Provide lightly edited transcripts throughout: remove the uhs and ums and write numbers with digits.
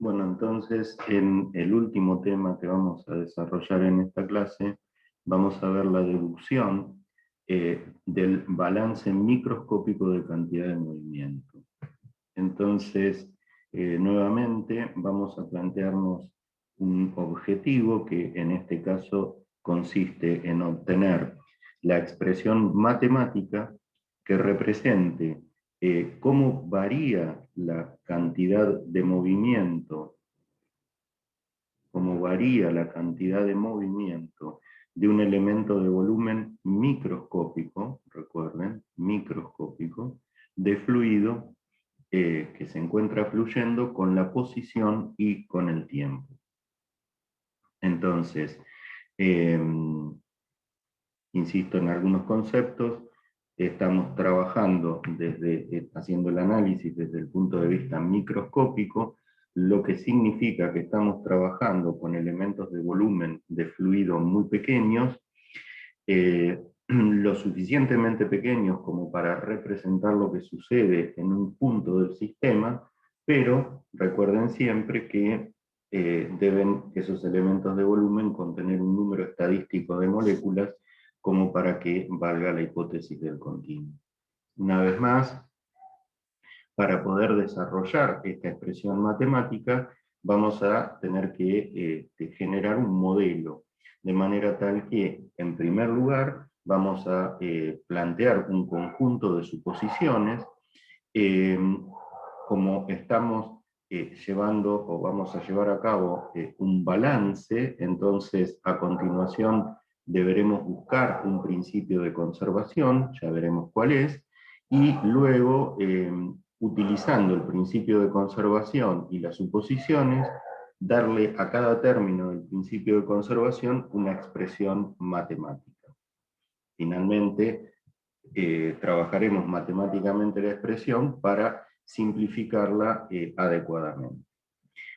Bueno, entonces, en el último tema que vamos a desarrollar en esta clase, vamos a ver la deducción del balance microscópico de cantidad de movimiento. Entonces, nuevamente vamos a plantearnos un objetivo que en este caso consiste en obtener la expresión matemática que represente cómo varía la cantidad de movimiento, de un elemento de volumen microscópico, recuerden, microscópico, de fluido que se encuentra fluyendo con la posición y con el tiempo. Entonces, insisto en algunos conceptos, estamos trabajando haciendo el análisis desde el punto de vista microscópico, lo que significa que estamos trabajando con elementos de volumen de fluido muy pequeños, lo suficientemente pequeños como para representar lo que sucede en un punto del sistema, pero recuerden siempre que deben esos elementos de volumen contener un número estadístico de moléculas como para que valga la hipótesis del continuo. Una vez más, para poder desarrollar esta expresión matemática, vamos a tener que generar un modelo, de manera tal que, en primer lugar, vamos a plantear un conjunto de suposiciones, como estamos llevando o vamos a llevar a cabo un balance, entonces a continuación deberemos buscar un principio de conservación, ya veremos cuál es, y luego, utilizando el principio de conservación y las suposiciones, darle a cada término del principio de conservación una expresión matemática. Finalmente, trabajaremos matemáticamente la expresión para simplificarla adecuadamente.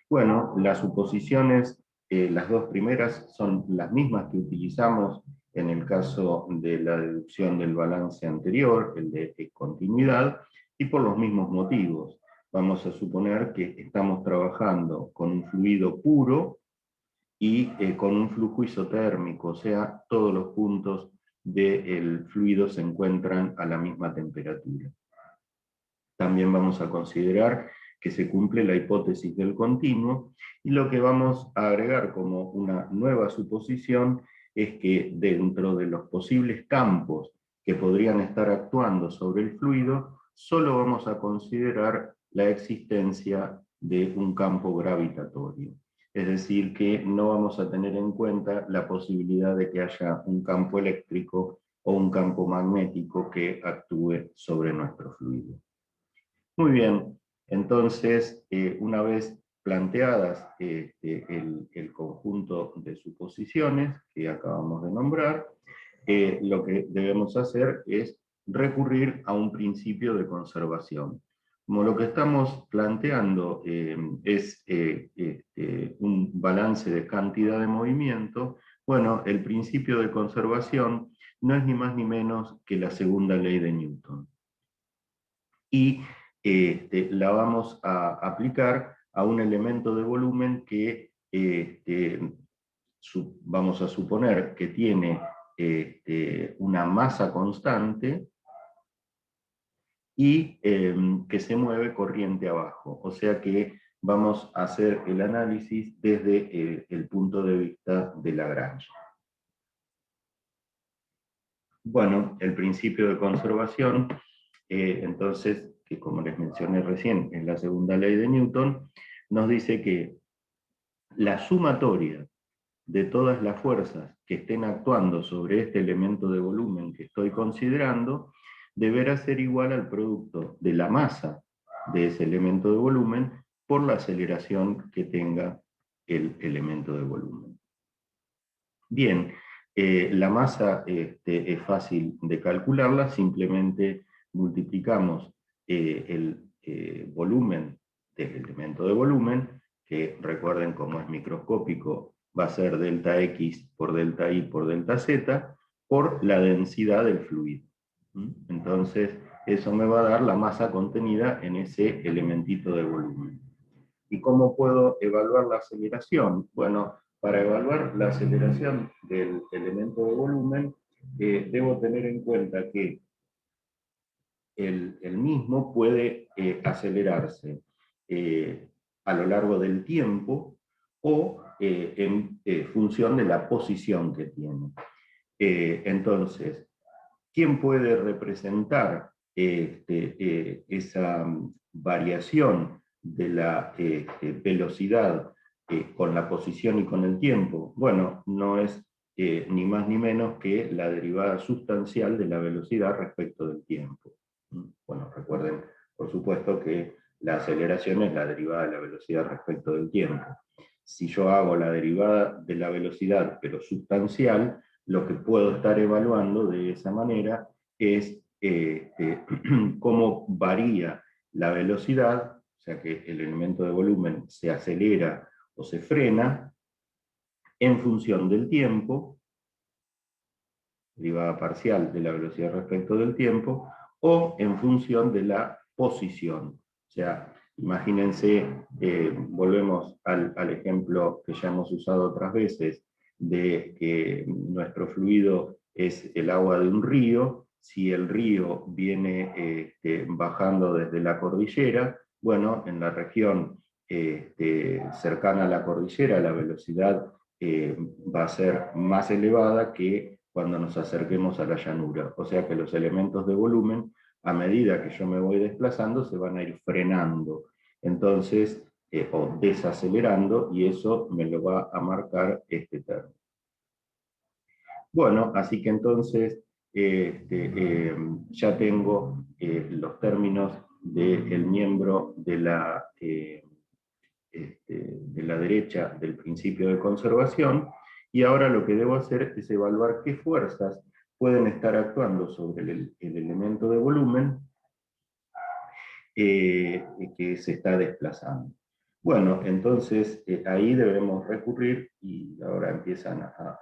Bueno, las suposiciones, las dos primeras son las mismas que utilizamos en el caso de la deducción del balance anterior, el de continuidad, y por los mismos motivos. Vamos a suponer que estamos trabajando con un fluido puro y con un flujo isotérmico, o sea, todos los puntos del fluido se encuentran a la misma temperatura. También vamos a considerar que se cumple la hipótesis del continuo, y lo que vamos a agregar como una nueva suposición es que dentro de los posibles campos que podrían estar actuando sobre el fluido, solo vamos a considerar la existencia de un campo gravitatorio. Es decir, que no vamos a tener en cuenta la posibilidad de que haya un campo eléctrico o un campo magnético que actúe sobre nuestro fluido. Muy bien, entonces, una vez planteadas el conjunto de suposiciones que acabamos de nombrar, lo que debemos hacer es recurrir a un principio de conservación. Como lo que estamos planteando es un balance de cantidad de movimiento, bueno, el principio de conservación no es ni más ni menos que la segunda ley de Newton. Y la vamos a aplicar a un elemento de volumen que vamos a suponer que tiene una masa constante y que se mueve corriente abajo. O sea que vamos a hacer el análisis desde el punto de vista de Lagrange. Bueno, el principio de conservación, entonces, que como les mencioné recién, es la segunda ley de Newton, nos dice que la sumatoria de todas las fuerzas que estén actuando sobre este elemento de volumen que estoy considerando, deberá ser igual al producto de la masa de ese elemento de volumen por la aceleración que tenga el elemento de volumen. Bien, la masa es fácil de calcularla, simplemente multiplicamos el volumen del elemento de volumen, que recuerden como es microscópico, va a ser delta X por delta Y por delta Z, por la densidad del fluido. Entonces, eso me va a dar la masa contenida en ese elementito de volumen. Y como ¿cómo puedo evaluar la aceleración? Bueno, para evaluar la aceleración del elemento de volumen, debo tener en cuenta que el mismo puede acelerarse a lo largo del tiempo o en función de la posición que tiene. Entonces, ¿quién puede representar esa variación de la velocidad con la posición y con el tiempo? Bueno, no es ni más ni menos que la derivada sustancial de la velocidad respecto del tiempo. Bueno, recuerden, por supuesto, que la aceleración es la derivada de la velocidad respecto del tiempo. Si yo hago la derivada de la velocidad, pero sustancial, lo que puedo estar evaluando de esa manera es cómo varía la velocidad, o sea que el elemento de volumen se acelera o se frena en función del tiempo, derivada parcial de la velocidad respecto del tiempo, o en función de la posición. O sea, imagínense, volvemos al ejemplo que ya hemos usado otras veces, de que nuestro fluido es el agua de un río. Si el río viene bajando desde la cordillera, bueno, en la región cercana a la cordillera la velocidad va a ser más elevada que cuando nos acerquemos a la llanura. O sea que los elementos de volumen, a medida que yo me voy desplazando, se van a ir frenando. Entonces, o desacelerando, y eso me lo va a marcar este término. Bueno, así que entonces ya tengo los términos del miembro de la derecha del principio de conservación, y ahora lo que debo hacer es evaluar qué fuerzas pueden estar actuando sobre el elemento de volumen que se está desplazando. Bueno, entonces ahí debemos recurrir, y ahora empiezan a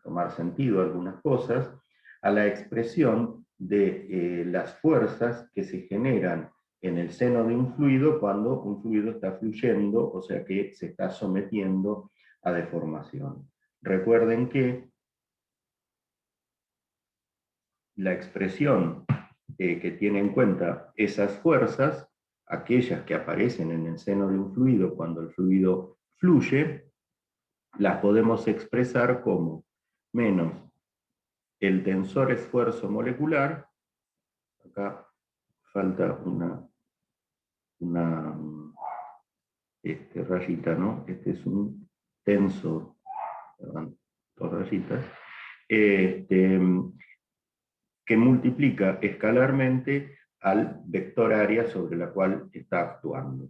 tomar sentido algunas cosas, a la expresión de las fuerzas que se generan en el seno de un fluido cuando un fluido está fluyendo, o sea que se está sometiendo a deformación. Recuerden que la expresión que tiene en cuenta esas fuerzas, aquellas que aparecen en el seno de un fluido cuando el fluido fluye, las podemos expresar como menos el tensor esfuerzo molecular, acá falta una rayita, ¿no? Este es un tensor, perdón, dos rayitas, que multiplica escalarmente al vector área sobre la cual está actuando.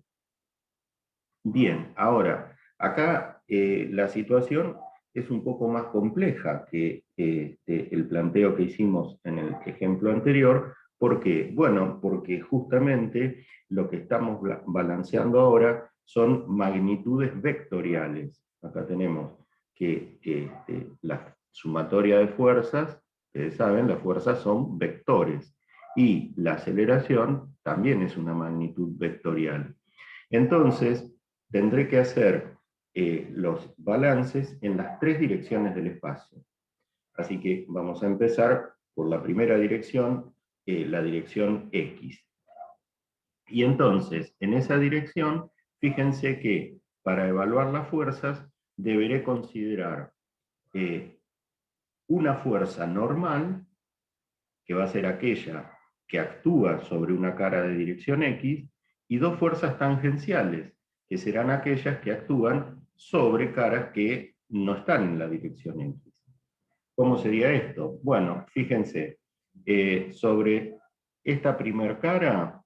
Bien, ahora, acá la situación es un poco más compleja que el planteo que hicimos en el ejemplo anterior. ¿Por qué? Bueno, porque justamente lo que estamos balanceando ahora son magnitudes vectoriales. Acá tenemos que la sumatoria de fuerzas, ustedes saben, las fuerzas son vectores, y la aceleración también es una magnitud vectorial. Entonces, tendré que hacer los balances en las tres direcciones del espacio. Así que vamos a empezar por la primera dirección, la dirección X. Y entonces, en esa dirección, fíjense que para evaluar las fuerzas, deberé considerar una fuerza normal, que va a ser aquella que actúa sobre una cara de dirección X, y dos fuerzas tangenciales, que serán aquellas que actúan sobre caras que no están en la dirección X. ¿Cómo sería esto? Bueno, fíjense, sobre esta primer cara,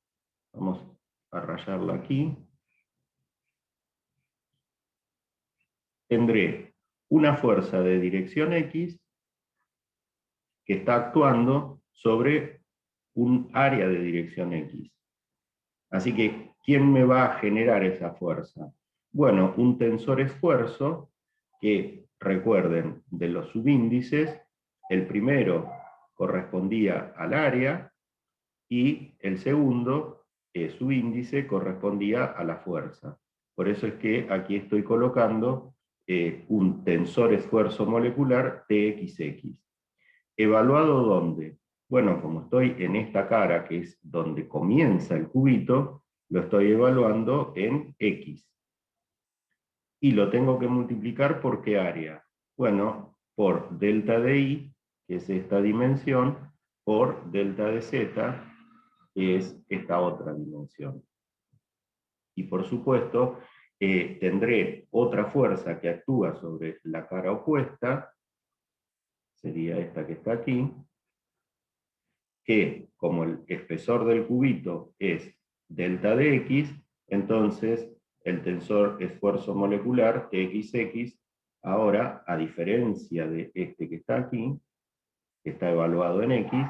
vamos a rayarla aquí, tendré una fuerza de dirección X que está actuando sobre un área de dirección X. Así que, ¿quién me va a generar esa fuerza? Bueno, un tensor esfuerzo que, recuerden, de los subíndices, el primero correspondía al área y el segundo subíndice correspondía a la fuerza. Por eso es que aquí estoy colocando un tensor esfuerzo molecular TXX. ¿Evaluado dónde? Bueno, como estoy en esta cara, que es donde comienza el cubito, lo estoy evaluando en X. Y lo tengo que multiplicar por ¿qué área? Bueno, por delta de Y, que es esta dimensión, por delta de Z, que es esta otra dimensión. Y por supuesto, tendré otra fuerza que actúa sobre la cara opuesta, sería esta que está aquí, que como el espesor del cubito es delta de X, entonces el tensor esfuerzo molecular TXX, ahora, a diferencia de este que está aquí, que está evaluado en X,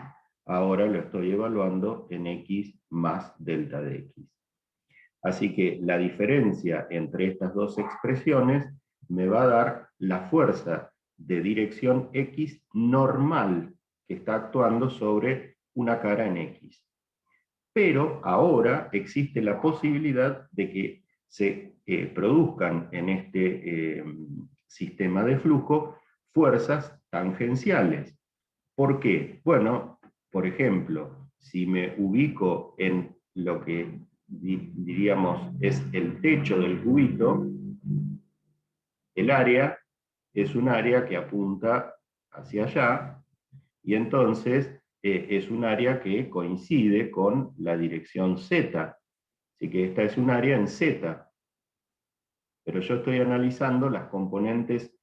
ahora lo estoy evaluando en X más delta de X. Así que la diferencia entre estas dos expresiones me va a dar la fuerza de dirección X normal que está actuando sobre una cara en X. Pero ahora existe la posibilidad de que se produzcan en este sistema de flujo fuerzas tangenciales. ¿Por qué? Bueno, por ejemplo, si me ubico en lo que diríamos es el techo del cubito, el área es un área que apunta hacia allá, y entonces es un área que coincide con la dirección Z. Así que esta es un área en Z. Pero yo estoy analizando las componentes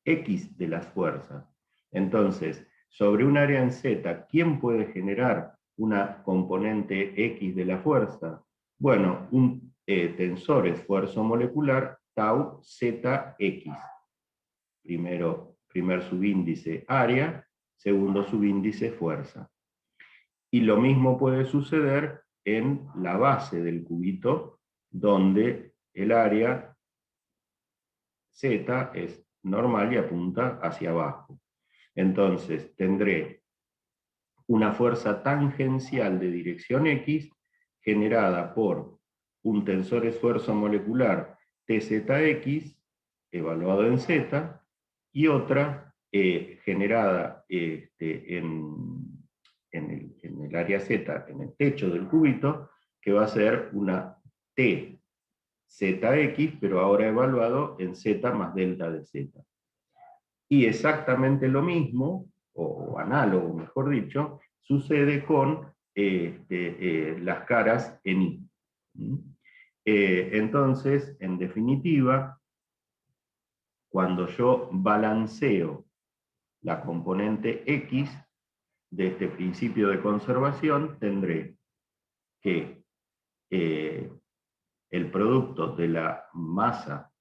X de las fuerzas. Entonces, sobre un área en Z, ¿quién puede generar una componente X de la fuerza? Bueno, un tensor esfuerzo molecular tau ZX. Primer subíndice área, segundo subíndice fuerza. Y lo mismo puede suceder en la base del cubito, donde el área Z es normal y apunta hacia abajo. Entonces tendré una fuerza tangencial de dirección X generada por un tensor esfuerzo molecular TZX, evaluado en Z, y otra generada en el área Z, en el techo del cubito, que va a ser una TZX, pero ahora evaluado en Z más delta de Z. Y exactamente lo mismo, o análogo mejor dicho, sucede con las caras en Y. Entonces, en definitiva, cuando yo balanceo la componente X de este principio de conservación, tendré que el producto de la masa,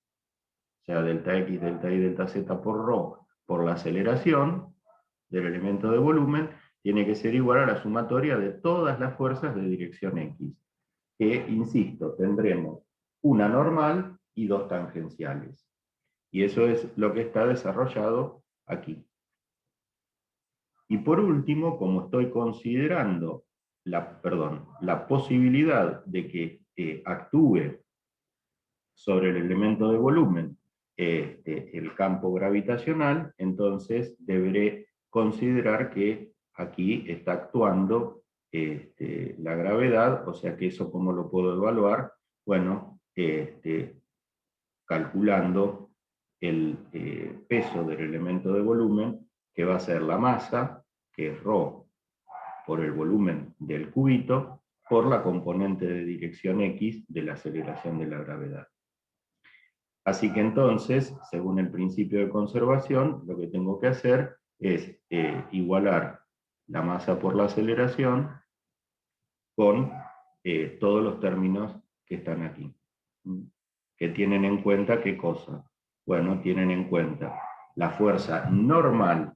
o sea, delta X, delta Y, delta Z por ρ, por la aceleración del elemento de volumen, tiene que ser igual a la sumatoria de todas las fuerzas de dirección X, que, insisto, tendremos una normal y dos tangenciales. Y eso es lo que está desarrollado aquí. Y por último, como estoy considerando la posibilidad de que actúe sobre el elemento de volumen el campo gravitacional, entonces deberé considerar que aquí está actuando la gravedad, o sea que eso ¿cómo lo puedo evaluar? Bueno, calculando el peso del elemento de volumen, que va a ser la masa, que es ρ por el volumen del cubito, por la componente de dirección X de la aceleración de la gravedad. Así que entonces, según el principio de conservación, lo que tengo que hacer es igualar la masa por la aceleración con todos los términos que están aquí. Que tienen en cuenta ¿qué cosa? Bueno, tienen en cuenta la fuerza normal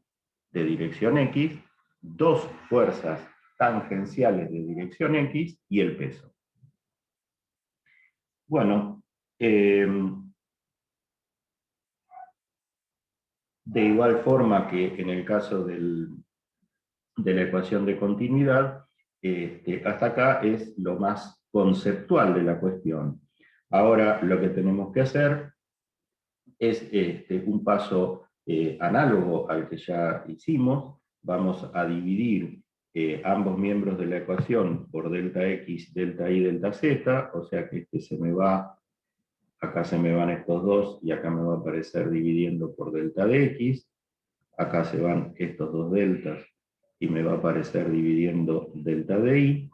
de dirección X, dos fuerzas tangenciales de dirección X y el peso. Bueno, de igual forma que en el caso de la ecuación de continuidad, hasta acá es lo más conceptual de la cuestión. Ahora lo que tenemos que hacer es un paso análogo al que ya hicimos. Vamos a dividir ambos miembros de la ecuación por delta x, delta y, delta z, o sea que se me va, acá se me van estos dos, y acá me va a aparecer dividiendo por delta de x, acá se van estos dos deltas, y me va a aparecer dividiendo delta de y,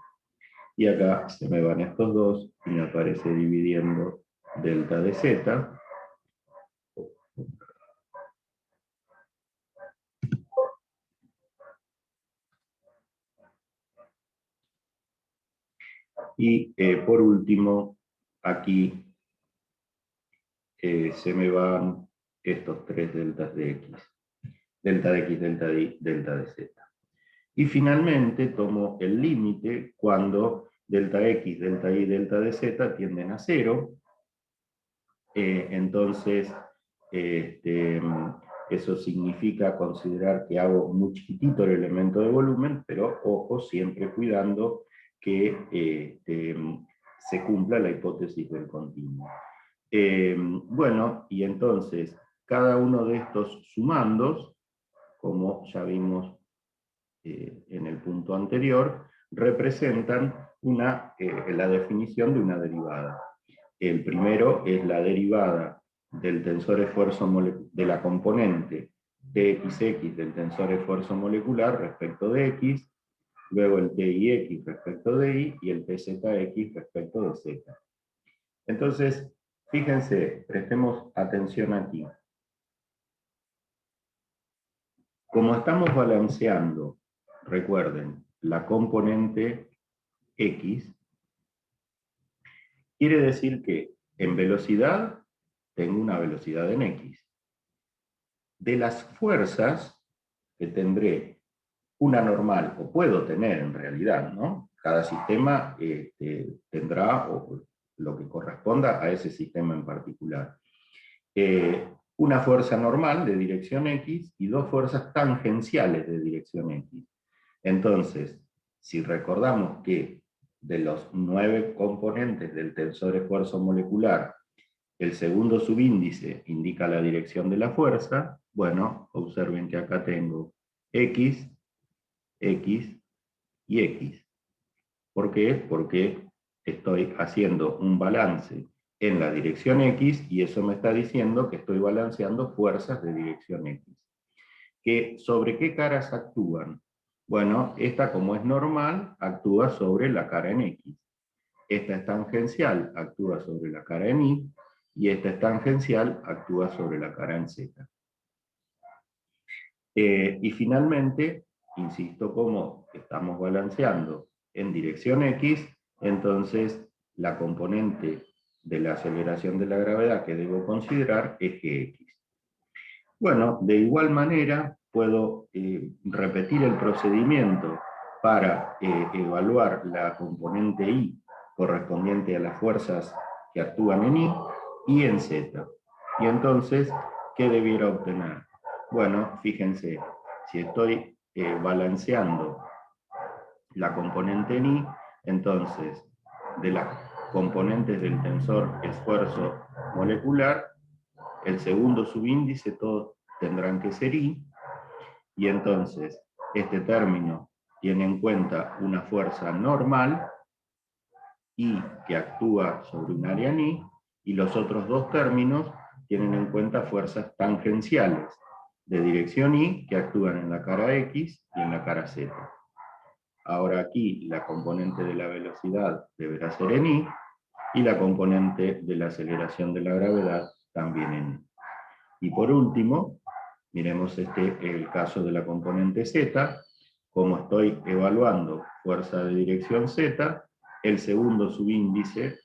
y acá se me van estos dos, y me aparece dividiendo delta de z. Y por último, aquí se me van estos tres deltas de x. Delta de x, delta de y, delta de z. Y finalmente tomo el límite cuando delta x, delta y, delta de z tienden a 0. Entonces, eso significa considerar que hago muy chiquitito el elemento de volumen, pero ojo, siempre cuidando que se cumpla la hipótesis del continuo. Bueno, y entonces, cada uno de estos sumandos, como ya vimos en el punto anterior, representan la definición de una derivada. El primero es la derivada del tensor esfuerzo de la componente Txx del tensor esfuerzo molecular respecto de x, luego el Tix respecto de y el Tzx respecto de z. Entonces, fíjense, prestemos atención aquí. Como estamos balanceando, recuerden, la componente x, quiere decir que en velocidad tengo una velocidad en x. De las fuerzas que tendré una normal, o puedo tener en realidad, ¿no? Cada sistema tendrá lo que corresponda a ese sistema en particular. Una fuerza normal de dirección X y dos fuerzas tangenciales de dirección X. Entonces, si recordamos que de los 9 componentes del tensor esfuerzo molecular, el segundo subíndice indica la dirección de la fuerza, bueno, observen que acá tengo X, X y X. ¿Por qué? Porque estoy haciendo un balance en la dirección X y eso me está diciendo que estoy balanceando fuerzas de dirección X. ¿Sobre qué caras actúan? Bueno, esta, como es normal, actúa sobre la cara en X. Esta es tangencial, actúa sobre la cara en Y, y esta es tangencial, actúa sobre la cara en Z. Y finalmente, insisto, como estamos balanceando en dirección X, entonces la componente de la aceleración de la gravedad que debo considerar es Gx. Bueno, de igual manera puedo repetir el procedimiento para evaluar la componente Y correspondiente a las fuerzas que actúan en y en Z. Y entonces, ¿qué debiera obtener? Bueno, fíjense, si estoy balanceando la componente en Y, entonces, de las componentes del tensor esfuerzo molecular, el segundo subíndice todos tendrán que ser Y, y entonces este término tiene en cuenta una fuerza normal, Y que actúa sobre un área en y los otros dos términos tienen en cuenta fuerzas tangenciales de dirección Y que actúan en la cara X y en la cara Z. Ahora aquí la componente de la velocidad deberá ser en y la componente de la aceleración de la gravedad también en Y. Y por último, miremos el caso de la componente Z. Como estoy evaluando fuerza de dirección Z, el segundo subíndice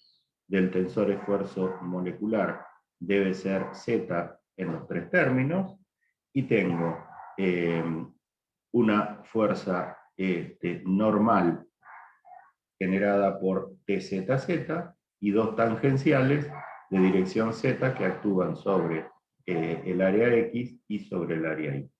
del tensor esfuerzo molecular debe ser Z en los tres términos, y tengo una fuerza normal generada por TZZ y dos tangenciales de dirección Z que actúan sobre el área X y sobre el área Y.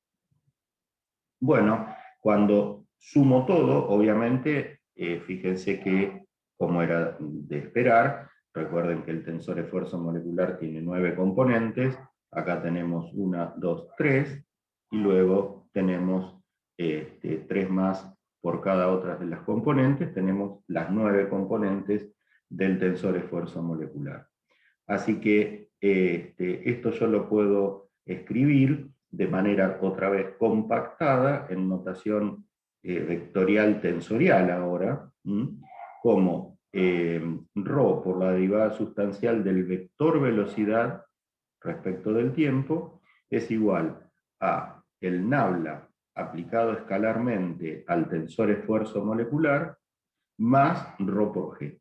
Bueno, cuando sumo todo, obviamente, fíjense que, como era de esperar, Recuerden que el tensor esfuerzo molecular tiene 9 componentes, acá tenemos 1, 2, 3, y luego tenemos 3 más por cada otra de las componentes, tenemos las 9 componentes del tensor esfuerzo molecular. Así que esto yo lo puedo escribir de manera otra vez compactada en notación vectorial tensorial ahora, como ρ por la derivada sustancial del vector velocidad respecto del tiempo es igual a el nabla aplicado escalarmente al tensor esfuerzo molecular más ρ por g.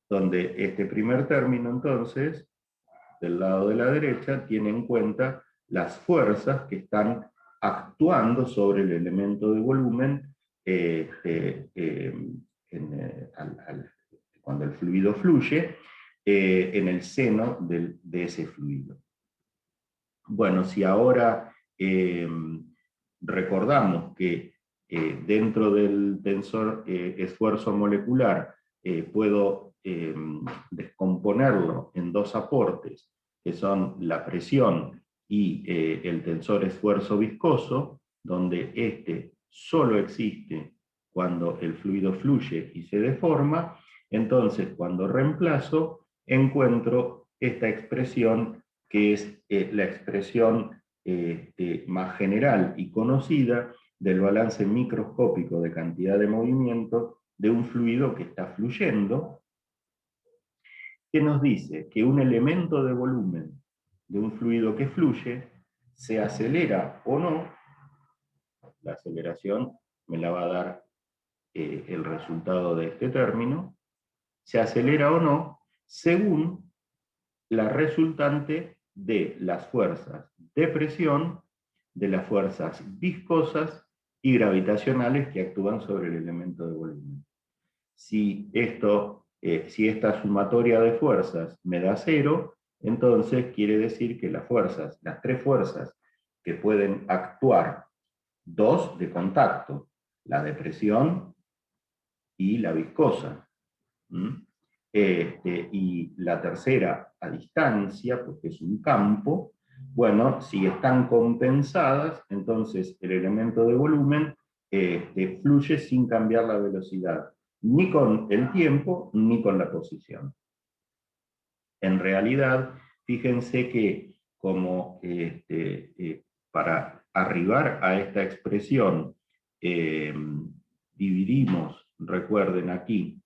Donde este primer término, entonces, del lado de la derecha, tiene en cuenta las fuerzas que están actuando sobre el elemento de volumen cuando el fluido fluye, en el seno de ese fluido. Bueno, si ahora recordamos que dentro del tensor esfuerzo molecular puedo descomponerlo en dos aportes, que son la presión y el tensor esfuerzo viscoso, donde este solo existe cuando el fluido fluye y se deforma. Entonces, cuando reemplazo, encuentro esta expresión que es la expresión más general y conocida del balance microscópico de cantidad de movimiento de un fluido que está fluyendo, que nos dice que un elemento de volumen de un fluido que fluye se acelera o no. La aceleración me la va a dar el resultado de este término, se acelera o no según la resultante de las fuerzas de presión, de las fuerzas viscosas y gravitacionales que actúan sobre el elemento de volumen. Si esta sumatoria de fuerzas me da 0, entonces quiere decir que las tres fuerzas que pueden actuar, dos de contacto, la de presión y la viscosa, y la tercera a distancia, porque es un campo, bueno, si están compensadas, entonces el elemento de volumen fluye sin cambiar la velocidad, ni con el tiempo, ni con la posición. En realidad, fíjense que como para arribar a esta expresión, dividimos, recuerden aquí,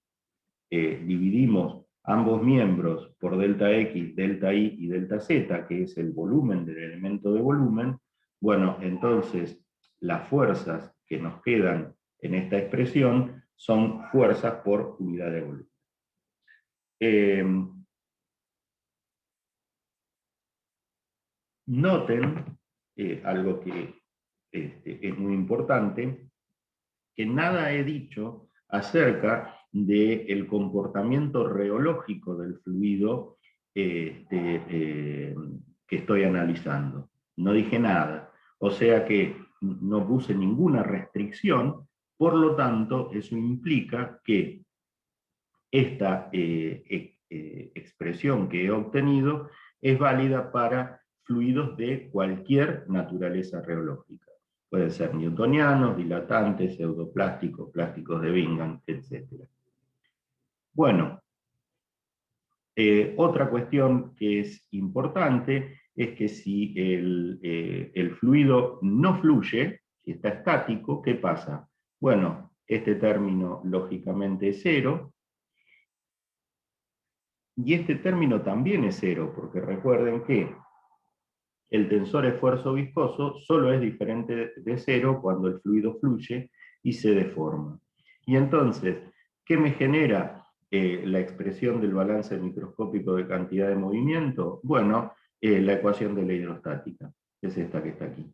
dividimos ambos miembros por delta X, delta Y y delta Z, que es el volumen del elemento de volumen, bueno, entonces las fuerzas que nos quedan en esta expresión son fuerzas por unidad de volumen. Noten algo que es muy importante, que nada he dicho acerca del comportamiento reológico del fluido que estoy analizando. No dije nada, o sea que no puse ninguna restricción, por lo tanto eso implica que esta expresión que he obtenido es válida para fluidos de cualquier naturaleza reológica. Pueden ser newtonianos, dilatantes, pseudoplásticos, plásticos de Bingham, etc. Bueno, otra cuestión que es importante es que si el fluido no fluye, si está estático, ¿qué pasa? Bueno, este término lógicamente es 0, y este término también es 0, porque recuerden que el tensor esfuerzo viscoso solo es diferente de 0 cuando el fluido fluye y se deforma. Y entonces, ¿qué me genera la expresión del balance microscópico de cantidad de movimiento? Bueno, la ecuación de la hidrostática, que es esta que está aquí.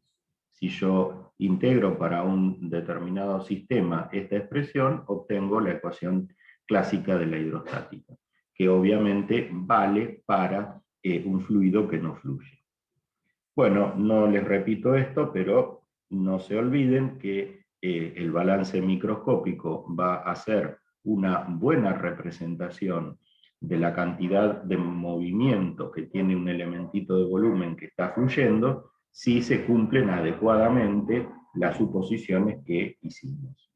Si yo integro para un determinado sistema esta expresión, obtengo la ecuación clásica de la hidrostática, que obviamente vale para un fluido que no fluye. Bueno, no les repito esto, pero no se olviden que el balance microscópico va a ser una buena representación de la cantidad de movimiento que tiene un elementito de volumen que está fluyendo, si se cumplen adecuadamente las suposiciones que hicimos.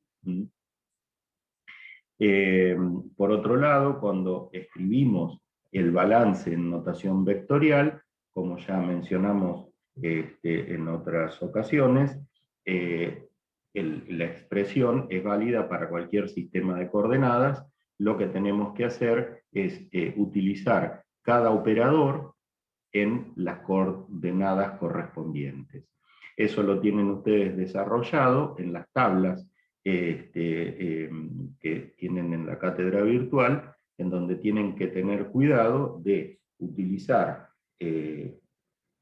Por otro lado, cuando escribimos el balance en notación vectorial, como ya mencionamos en otras ocasiones, la expresión es válida para cualquier sistema de coordenadas. Lo que tenemos que hacer es utilizar cada operador en las coordenadas correspondientes. Eso lo tienen ustedes desarrollado en las tablas que tienen en la cátedra virtual, en donde tienen que tener cuidado de utilizar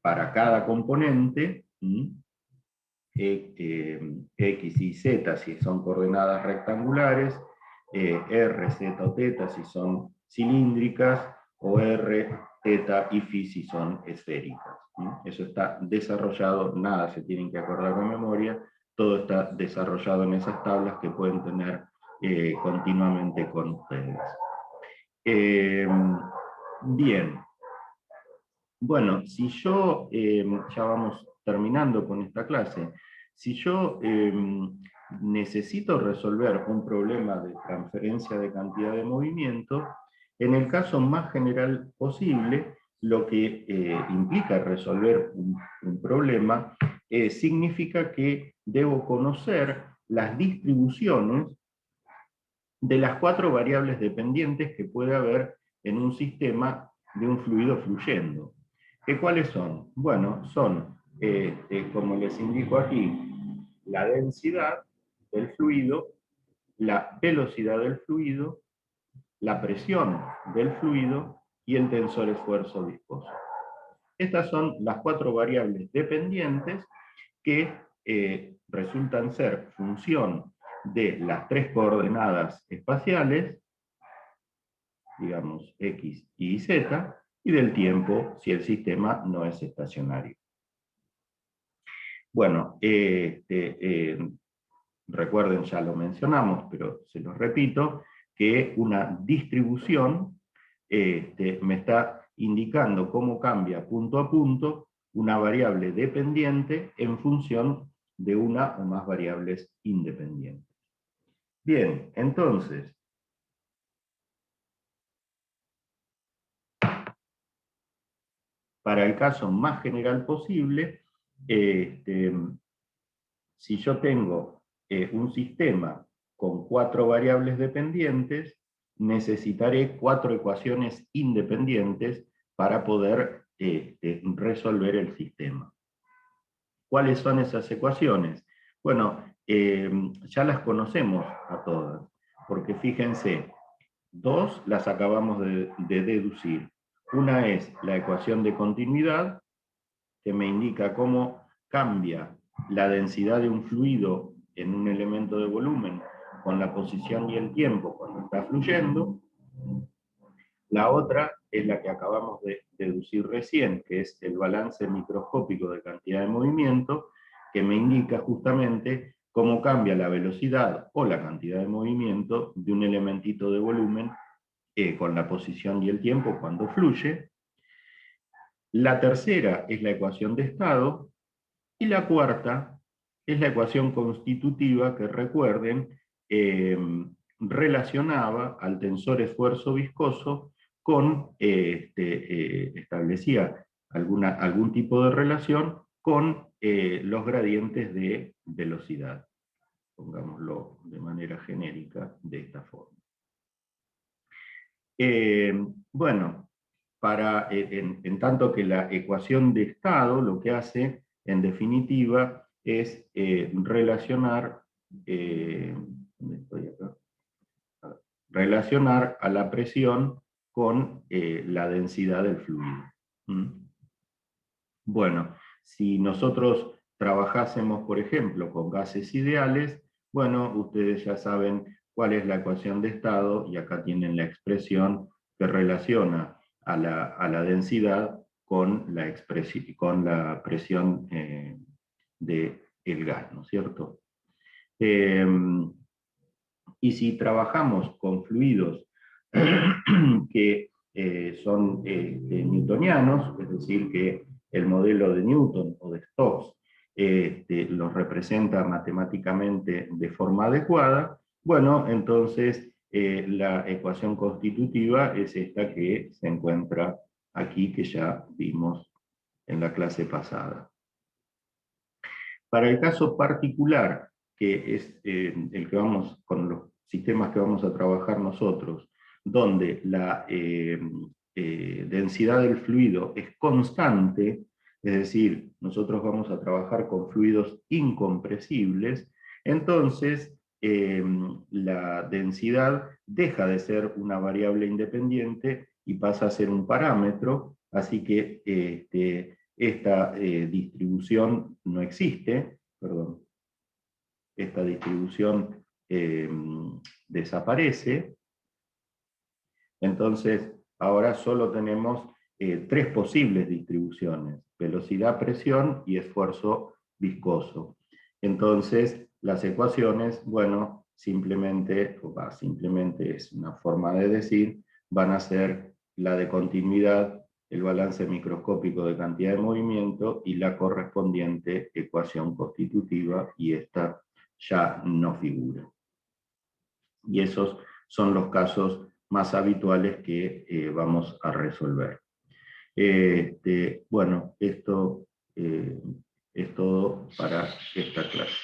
para cada componente X y Z si son coordenadas rectangulares, R, Z o θ si son cilíndricas, o R, θ y φ si son esféricas. Eso está desarrollado, nada se tienen que acordar de memoria, todo está desarrollado en esas tablas que pueden tener continuamente con ustedes. Bien. Bueno, si yo, ya vamos terminando con esta clase, si yo necesito resolver un problema de transferencia de cantidad de movimiento, en el caso más general posible, lo que implica resolver un problema significa que debo conocer las distribuciones de las 4 variables dependientes que puede haber en un sistema de un fluido fluyendo. ¿Cuáles son? Bueno, son, como les indico aquí, la densidad del fluido, la velocidad del fluido, la presión del fluido y el tensor esfuerzo viscoso. Estas son las 4 variables dependientes que resultan ser función de las 3 coordenadas espaciales, digamos X, Y y Z, y del tiempo si el sistema no es estacionario. Bueno, recuerden, ya lo mencionamos, pero se los repito, que una distribución me está indicando cómo cambia punto a punto una variable dependiente en función de una o más variables independientes. Bien, entonces, para el caso más general posible, si yo tengo un sistema con 4 variables dependientes, necesitaré 4 ecuaciones independientes para poder resolver el sistema. ¿Cuáles son esas ecuaciones? Bueno, ya las conocemos a todas, porque fíjense, 2 las acabamos de deducir. Una es la ecuación de continuidad, que me indica cómo cambia la densidad de un fluido en un elemento de volumen con la posición y el tiempo cuando está fluyendo. La otra es la que acabamos de deducir recién, que es el balance microscópico de cantidad de movimiento, que me indica justamente cómo cambia la velocidad o la cantidad de movimiento de un elementito de volumen con la posición y el tiempo cuando fluye. La tercera es la ecuación de estado, y la cuarta es la ecuación constitutiva que, recuerden, relacionaba al tensor esfuerzo viscoso con, establecía algún tipo de relación con los gradientes de velocidad, pongámoslo de manera genérica de esta forma. Bueno, en tanto que la ecuación de estado lo que hace, en definitiva, es relacionar a la presión con la densidad del fluido. Bueno, si nosotros trabajásemos, por ejemplo, con gases ideales, bueno, ustedes ya saben cuál es la ecuación de estado, y acá tienen la expresión que relaciona a la densidad con la presión del gas, ¿no es cierto? Y si trabajamos con fluidos que son newtonianos, es decir, que el modelo de Newton o de Stokes los representa matemáticamente de forma adecuada, bueno, entonces la ecuación constitutiva es esta que se encuentra aquí, que ya vimos en la clase pasada. Para el caso particular, que es el que vamos, con los sistemas que vamos a trabajar nosotros, donde la densidad del fluido es constante, es decir, nosotros vamos a trabajar con fluidos incompresibles, entonces la densidad deja de ser una variable independiente y pasa a ser un parámetro, así que esta distribución no existe, perdón, esta distribución desaparece, entonces ahora solo tenemos tres posibles distribuciones: velocidad, presión y esfuerzo viscoso. Entonces las ecuaciones, bueno, simplemente es una forma de decir, van a ser la de continuidad, el balance microscópico de cantidad de movimiento y la correspondiente ecuación constitutiva, y esta ya no figura. Y esos son los casos más habituales que vamos a resolver. Bueno, esto es todo para esta clase.